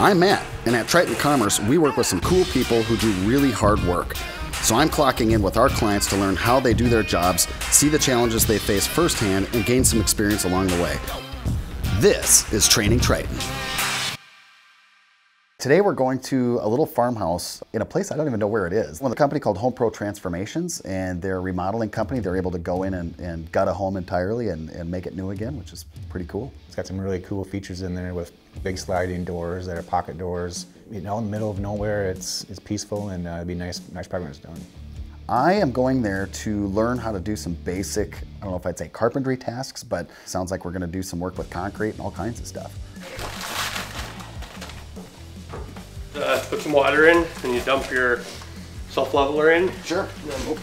I'm Matt, and at Triton Commerce, we work with some cool people who do really hard work. So I'm clocking in with our clients to learn how they do their jobs, see the challenges they face firsthand, and gain some experience along the way. This is Training Triton. Today we're going to a little farmhouse in a place I don't even know where it is. Well, a company called Home Pro Transformations, and they're a remodeling company. They're able to go in and gut a home entirely and make it new again, which is pretty cool. It's got some really cool features in there with big sliding doors that are pocket doors. You know, in the middle of nowhere, it's peaceful, and it'd be nice probably when it's done. I am going there to learn how to do some basic, I don't know if I'd say carpentry tasks, but it sounds like we're going to do some work with concrete and all kinds of stuff. Put some water in, and you dump your self-leveler in. Sure. And then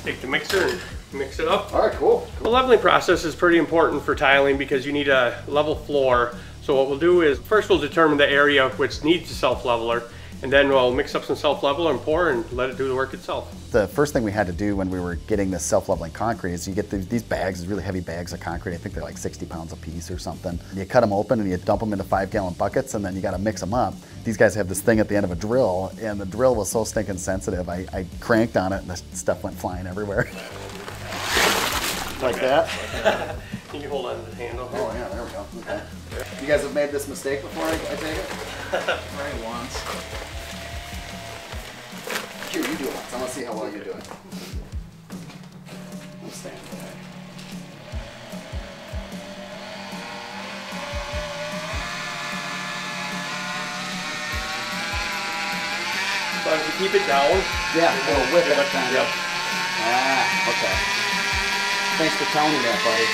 take the mixer and mix it up. All right, cool. The leveling process is pretty important for tiling because you need a level floor. So what we'll do is first we'll determine the area which needs a self-leveler, and then we'll mix up some self-leveler and pour and let it do the work itself. The first thing we had to do when we were getting this self-leveling concrete is you get these bags, these really heavy bags of concrete. I think they're like 60 pounds a piece or something. You cut them open and you dump them into 5-gallon buckets, and then you got to mix them up. These guys have this thing at the end of a drill, and the drill was so stinking sensitive. I cranked on it and the stuff went flying everywhere. Like that? Can you hold on to the handle? Oh yeah, there we go. Okay. You guys have made this mistake before, I take it? Right once. Here, you do it once. I want to see how well you do it. I'm standing there. So if you keep it down. Yeah, it'll whip it kind Yep. of. Ah, okay. Thanks for telling me that, buddy.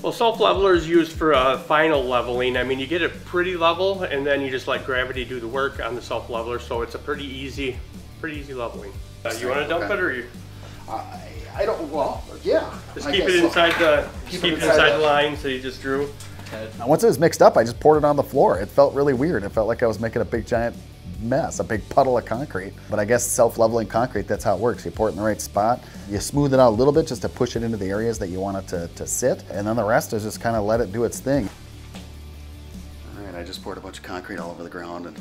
Well, self-leveler is used for final leveling. I mean, you get it pretty level, and then you just let gravity do the work on the self-leveler, so it's a pretty easy leveling. You want to dump it, or you? I don't. Well, yeah. Just keep it inside the the lines that you just drew. Now, once it was mixed up, I just poured it on the floor. It felt really weird. It felt like I was making a big giant mess, a big puddle of concrete. But I guess self-leveling concrete, that's how it works. You pour it in the right spot, you smooth it out a little bit just to push it into the areas that you want it to sit, and then the rest is just kind of let it do its thing. All right, I just poured a bunch of concrete all over the ground and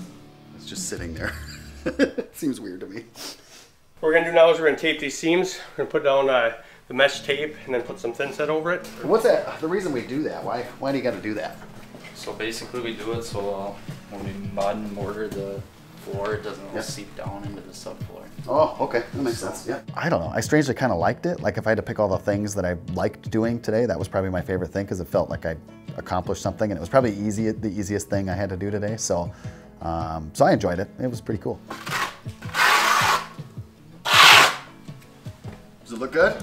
it's just sitting there. It seems weird to me. What we're going to do now is we're going to tape these seams. We're going to put down the mesh tape and then put some thin set over it. What's that? The reason we do that? Why do you got to do that? So basically we do it so when we mud and mortar the floor, it doesn't seep down into the subfloor. Oh, okay, that makes sense, yeah. I don't know, I strangely kind of liked it. Like if I had to pick all the things that I liked doing today, that was probably my favorite thing because it felt like I accomplished something, and it was probably the easiest thing I had to do today. So, so I enjoyed it. It was pretty cool. Does it look good?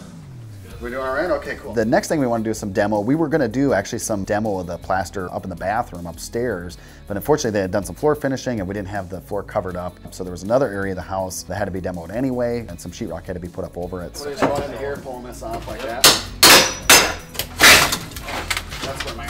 We doing all right? Okay, cool. The next thing we want to do is some demo. We were going to do actually some demo of the plaster up in the bathroom upstairs, but unfortunately they had done some floor finishing and we didn't have the floor covered up. So there was another area of the house that had to be demoed anyway, and some sheetrock had to be put up over it. So just going into here, pulling this off like that. That's where my...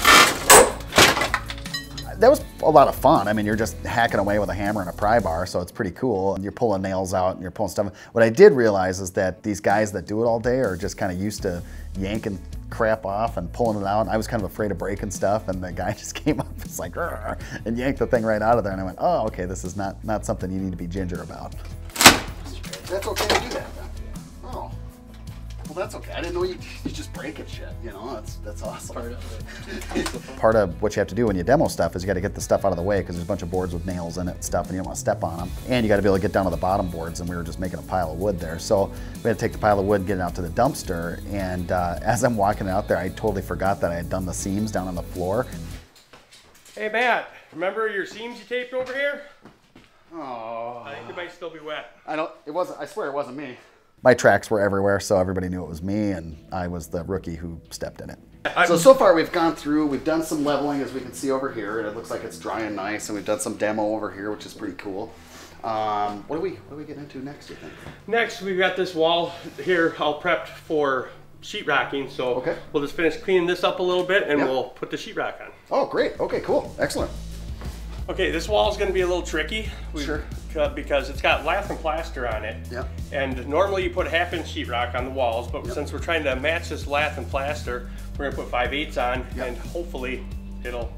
That was a lot of fun. I mean, you're just hacking away with a hammer and a pry bar, so it's pretty cool. And you're pulling nails out and you're pulling stuff. What I did realize is that these guys that do it all day are just kind of used to yanking crap off and pulling it out. And I was kind of afraid of breaking stuff, and the guy just came up, it's like, and yanked the thing right out of there. And I went, oh, okay, this is not something you need to be ginger about. That's okay to do that then. Oh. Well, that's okay. I didn't know you just break it shit. You know, that's awesome. Part of it. Part of what you have to do when you demo stuff is you got to get the stuff out of the way because there's a bunch of boards with nails in it and stuff, and you don't want to step on them. And you got to be able to get down to the bottom boards, and we were just making a pile of wood there. So we had to take the pile of wood, get it out to the dumpster, and as I'm walking out there, I totally forgot that I had done the seams down on the floor. Hey Matt, remember your seams you taped over here? Oh. I think they might still be wet. I swear it wasn't me. My tracks were everywhere, so everybody knew it was me, and I was the rookie who stepped in it. So far we've gone through, we've done some leveling, as we can see over here, and it looks like it's dry and nice, and we've done some demo over here, which is pretty cool. What do we get into next, you think? Next, we've got this wall here all prepped for sheetrocking, so we'll just finish cleaning this up a little bit, and we'll put the sheetrock on. Oh, great. Okay, cool. Excellent. Okay, this wall is going to be a little tricky. Sure. Because it's got lath and plaster on it. Yeah. And normally you put a 1/2 inch sheetrock on the walls, but since we're trying to match this lath and plaster, we're going to put 5/8 on, and hopefully it'll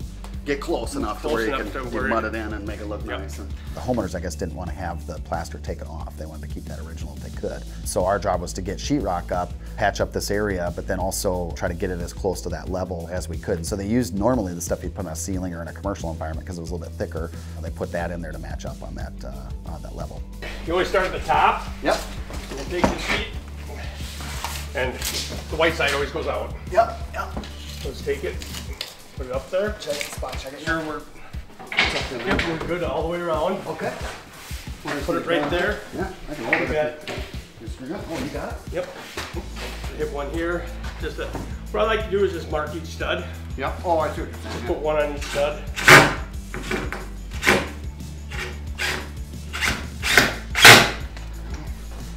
get close enough to where you can mud it in and make it look Yep. nice. And the homeowners, I guess, didn't want to have the plaster taken off. They wanted to keep that original if they could. So our job was to get sheetrock up, patch up this area, but then also try to get it as close to that level as we could. And so they used normally the stuff you'd put on a ceiling or in a commercial environment because it was a little bit thicker. They put that in there to match up on that level. You always start at the top. Yep. And then take the sheet, and the white side always goes out. Yep. Yep. Let's take it, put it up there. Check the spot. Check it. Sure, we're good all the way around. Okay. Put it right there. Yeah, I can hold You it. got it. Oh, you got it? Yep. Hit one here. What I like to do is just mark each stud. Yep. Oh, I see what you're saying. Just put one on each stud.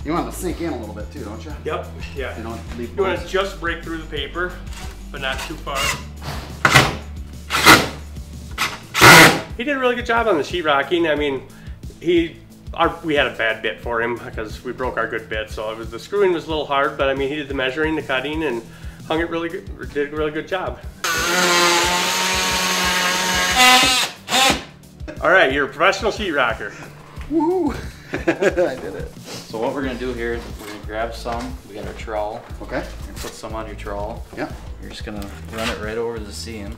You want it to sink in a little bit too, don't you? Yep. Yeah. You don't leave You want to just break through the paper, but not too far. He did a really good job on the sheetrocking. I mean, we had a bad bit for him because we broke our good bit, so the screwing was a little hard, but I mean, he did the measuring, the cutting, and hung it really good. Did a really good job. All right, you're a professional sheetrocker. Woo! I did it. So what we're gonna do here is we're gonna grab some. We got our trowel. Okay. And put some on your trowel. Yeah. You're just gonna run it right over the seam,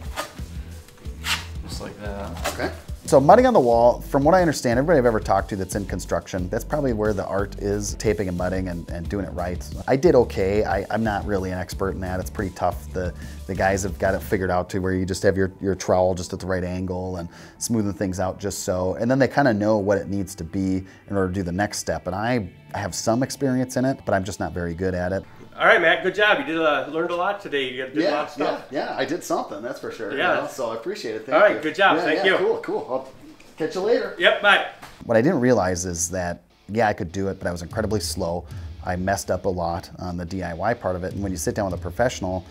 just like that. Okay. So mudding on the wall, from what I understand, everybody I've ever talked to that's in construction, that's probably where the art is, taping and mudding and doing it right. I did okay. I'm not really an expert in that. It's pretty tough. The guys have got it figured out to where you just have your trowel just at the right angle and smoothing things out just so. And then they kind of know what it needs to be in order to do the next step. And I have some experience in it, but I'm just not very good at it. All right, Matt, good job. You learned a lot today. You did a lot of stuff. Yeah, I did something, that's for sure. Yeah. You know, so I appreciate it. Thank All right, you. good job. Thank you. Cool. I'll catch you later. Yep, bye. What I didn't realize is that, yeah, I could do it, but I was incredibly slow. I messed up a lot on the DIY part of it. And when you sit down with a professional,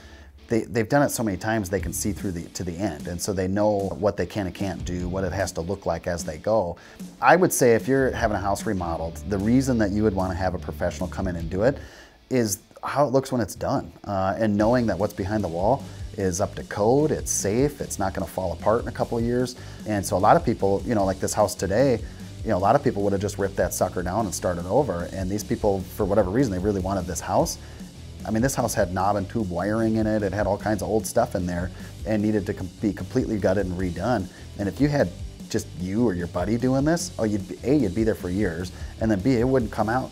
they've done it so many times they can see through to the end. And so they know what they can and can't do, what it has to look like as they go. I would say if you're having a house remodeled, the reason that you would want to have a professional come in and do it is how it looks when it's done. And knowing that what's behind the wall is up to code, it's safe, it's not gonna fall apart in a couple of years. And so a lot of people, you know, like this house today, you know, a lot of people would have just ripped that sucker down and started over. And these people, for whatever reason, they really wanted this house. I mean, this house had knob and tube wiring in it. It had all kinds of old stuff in there and needed to be completely gutted and redone. And if you had just you or your buddy doing this, oh, you'd be there for years, and then B, it wouldn't come out,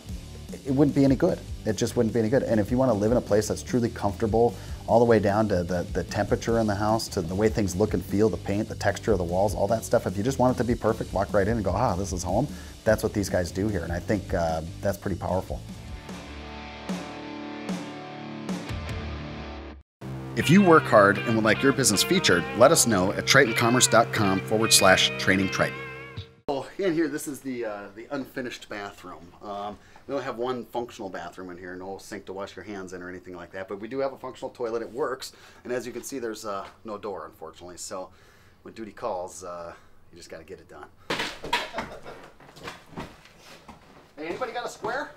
it wouldn't be any good. It just wouldn't be any good. And if you want to live in a place that's truly comfortable, all the way down to the temperature in the house, to the way things look and feel, the paint, the texture of the walls, all that stuff, if you just want it to be perfect, walk right in and go, this is home. That's what these guys do here. And I think that's pretty powerful. If you work hard and would like your business featured, let us know at tritoncommerce.com/Training Triton. So in here, this is the unfinished bathroom. We only have one functional bathroom in here, no sink to wash your hands in or anything like that, but we do have a functional toilet. It works, and as you can see, there's no door, unfortunately. So when duty calls, you just got to get it done. Hey, anybody got a square?